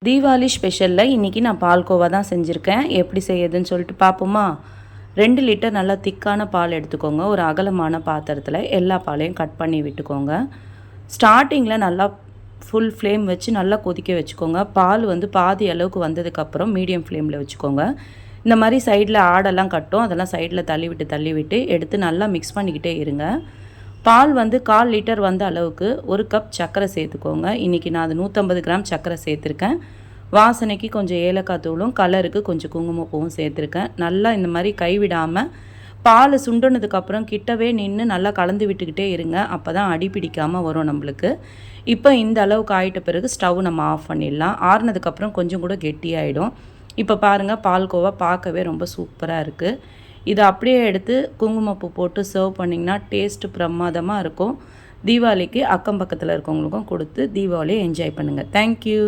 தீபாவளி ஸ்பெஷலில் இன்றைக்கி நான் பால்கோவா தான் செஞ்சுருக்கேன். எப்படி செய்யுதுன்னு சொல்லிட்டு பார்ப்போமா? 2 லிட்டர் நல்லா திக்கான பால் எடுத்துக்கோங்க. ஒரு அகலமான பாத்திரத்தில் எல்லா பாலையும் கட் பண்ணி விட்டுக்கோங்க. ஸ்டார்டிங்கில் நல்லா ஃபுல் ஃப்ளேம் வச்சு நல்லா கொதிக்க வச்சுக்கோங்க. பால் பாதி அளவுக்கு வந்ததுக்கப்புறம் மீடியம் ஃப்ளேமில் வச்சுக்கோங்க. இந்த மாதிரி சைடில் ஆடெல்லாம் கட்டும், அதெல்லாம் சைடில் தள்ளி விட்டு எடுத்து நல்லா மிக்ஸ் பண்ணிக்கிட்டே இருங்க. பால் 1/4 லிட்டர் வந்த அளவுக்கு 1 கப் சர்க்கரை சேர்த்துக்கோங்க. இன்றைக்கி நான் அது 150 கிராம் சர்க்கரை சேர்த்துருக்கேன். வாசனைக்கு கொஞ்சம் ஏலக்காய் தூளும் கலருக்கு கொஞ்சம் குங்குமப்பூவும் சேர்த்துருக்கேன். நல்லா இந்த மாதிரி கைவிடாமல் பால் சுண்டுனதுக்கப்புறம் கிட்டவே நின்று நல்லா கலந்து விட்டுக்கிட்டே இருங்க. அப்போ தான் அடி பிடிக்காமல் வரும் நம்மளுக்கு. இப்போ இந்த அளவுக்கு ஆகிட்ட பிறகு ஸ்டவ் நம்ம ஆஃப் பண்ணிடலாம். ஆறுனதுக்கப்புறம் கொஞ்சம் கூட கெட்டியாகிடும். இப்போ பாருங்கள், பால்கோவா பார்க்கவே ரொம்ப சூப்பராக இருக்குது. இதை அப்படியே எடுத்து குங்குமப்பூ போட்டு சர்வ் பண்ணிங்கன்னா டேஸ்ட்டு பிரமாதமாக இருக்கும். தீபாவளிக்கு அக்கம் பக்கத்தில் இருக்கவங்களுக்கும் கொடுத்து தீபாவளியை என்ஜாய் பண்ணுங்கள். தேங்க்யூ.